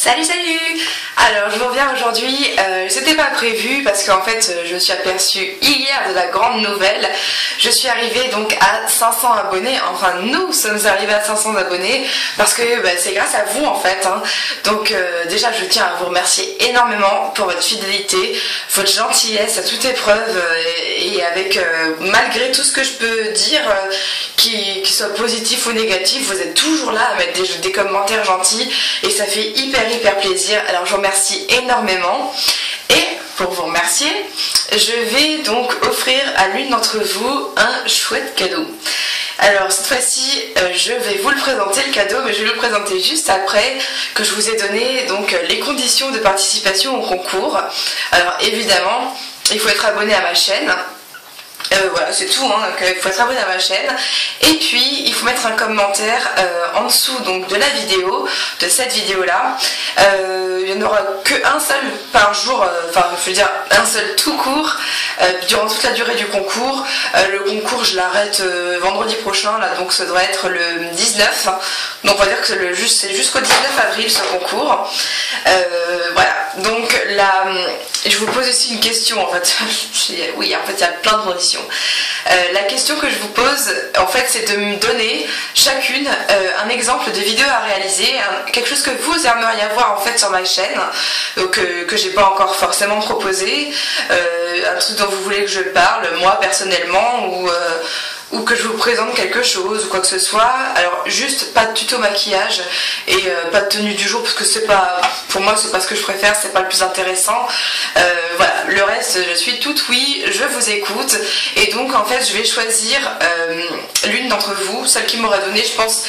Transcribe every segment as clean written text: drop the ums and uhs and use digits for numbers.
Salut salut. Alors je vous reviens aujourd'hui, c'était pas prévu parce qu'en fait je me suis aperçue hier de la grande nouvelle. Je suis arrivée donc à 500 abonnés, enfin nous sommes arrivés à 500 abonnés parce que c'est grâce à vous en fait hein. Donc déjà je tiens à vous remercier énormément pour votre fidélité, votre gentillesse à toute épreuve et avec malgré tout ce que je peux dire qui soit positif ou négatif, vous êtes toujours là à mettre des commentaires gentils et ça fait hyper plaisir. Alors je vous remercie énormément et pour vous remercier je vais donc offrir à l'une d'entre vous un chouette cadeau. Alors cette fois-ci je vais vous le présenter le cadeau, mais je vais le présenter juste après que je vous ai donné donc les conditions de participation au concours. Alors évidemment il faut être abonné à ma chaîne. Voilà, c'est tout, hein. Donc, il faut être abonné à ma chaîne et puis il faut mettre un commentaire en dessous donc, de la vidéo, de cette vidéo là. Il n'y en aura qu'un seul par jour, enfin je veux dire un seul tout court durant toute la durée du concours. Le concours je l'arrête vendredi prochain là, donc ça devrait être le 19, donc on va dire que c'est jusqu'au 19 avril ce concours. Voilà, donc là je vous pose aussi une question en fait. Oui, en fait il y a plein de conditions. La question que je vous pose en fait c'est de me donner chacune un exemple de vidéo à réaliser, quelque chose que vous aimeriez avoir en fait sur ma chaîne, que j'ai pas encore forcément proposé, un truc dont vous voulez que je parle moi personnellement, ou que je vous présente quelque chose ou quoi que ce soit. Alors juste pas de tuto maquillage et pas de tenue du jour parce que c'est pas, pour moi c'est pas ce que je préfère, c'est pas le plus intéressant. Voilà, le reste je suis toute oui, je vous écoute et donc en fait je vais choisir l'une d'entre vous, celle qui m'aura donné je pense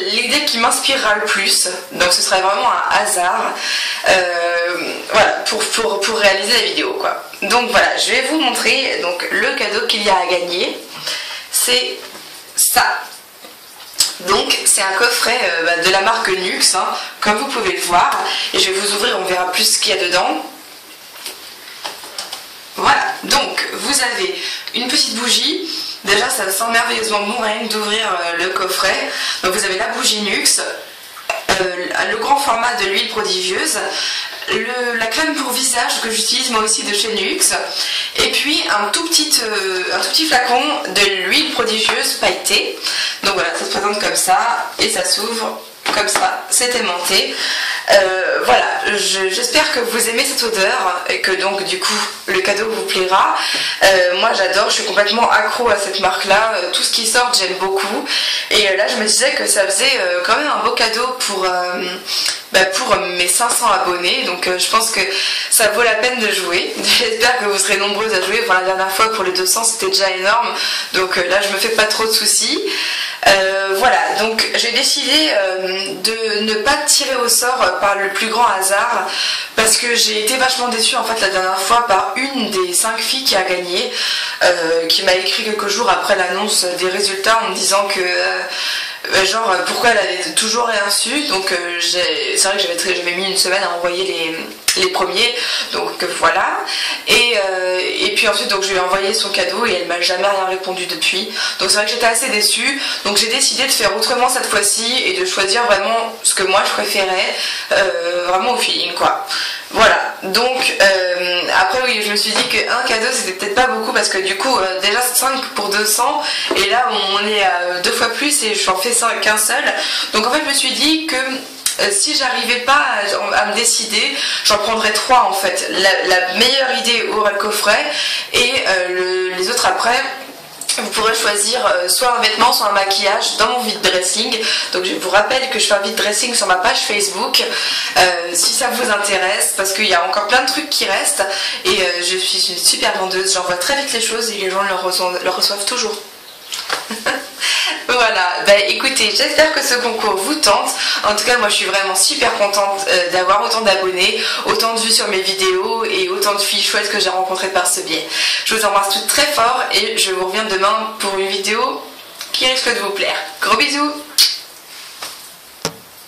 l'idée qui m'inspirera le plus, donc ce serait vraiment un hasard voilà, pour réaliser la vidéo quoi. Donc voilà, je vais vous montrer donc le cadeau qu'il y a à gagner. C'est ça. Donc c'est un coffret de la marque Nuxe, hein, comme vous pouvez le voir. Et je vais vous ouvrir, on verra plus ce qu'il y a dedans. Voilà, donc vous avez une petite bougie. Déjà ça sent merveilleusement bon rien que d'ouvrir le coffret. Donc vous avez la bougie Nuxe, le grand format de l'huile prodigieuse, la crème pour visage que j'utilise moi aussi de chez Nuxe, et puis un tout petit flacon de l'huile prodigieuse pailletée. Donc voilà, ça se présente comme ça et ça s'ouvre comme ça, c'est aimanté. Voilà, j'espère que vous aimez cette odeur et que donc du coup le cadeau vous plaira. Moi j'adore, je suis complètement accro à cette marque là, tout ce qui sort j'aime beaucoup et là je me disais que ça faisait quand même un beau cadeau pour mes 500 abonnés, donc je pense que ça vaut la peine de jouer. J'espère que vous serez nombreuses à jouer. Enfin, la dernière fois pour les 200 c'était déjà énorme, donc là je me fais pas trop de soucis. Voilà, donc j'ai décidé de ne pas tirer au sort par le plus grand hasard parce que j'ai été vachement déçue en fait la dernière fois par une des 5 filles qui a gagné, qui m'a écrit quelques jours après l'annonce des résultats en me disant que genre pourquoi elle avait toujours rien reçu. Donc c'est vrai que j'avais mis une semaine à envoyer les premiers, donc voilà, et puis ensuite donc je lui ai envoyé son cadeau et elle m'a jamais rien répondu depuis, donc c'est vrai que j'étais assez déçue. Donc j'ai décidé de faire autrement cette fois-ci et de choisir vraiment ce que moi je préférais, vraiment au feeling quoi. Voilà, donc après oui je me suis dit qu'un cadeau c'était peut-être pas beaucoup parce que du coup déjà 5 pour 200 et là on est à 2 fois plus et je n'en fais qu'un seul. Donc en fait je me suis dit que si j'arrivais pas à me décider, j'en prendrais 3 en fait. La meilleure idée aura le coffret et les autres après. Vous pourrez choisir soit un vêtement, soit un maquillage dans mon vide dressing. Donc je vous rappelle que je fais un vide dressing sur ma page Facebook si ça vous intéresse, parce qu'il y a encore plein de trucs qui restent et je suis une super vendeuse, j'envoie très vite les choses et les gens le reçoivent toujours. Voilà, écoutez, j'espère que ce concours vous tente. En tout cas moi je suis vraiment super contente d'avoir autant d'abonnés, autant de vues sur mes vidéos et autant de filles chouettes que j'ai rencontrées par ce biais. Je vous embrasse toutes très fort et je vous reviens demain pour une vidéo qui risque de vous plaire. Gros bisous.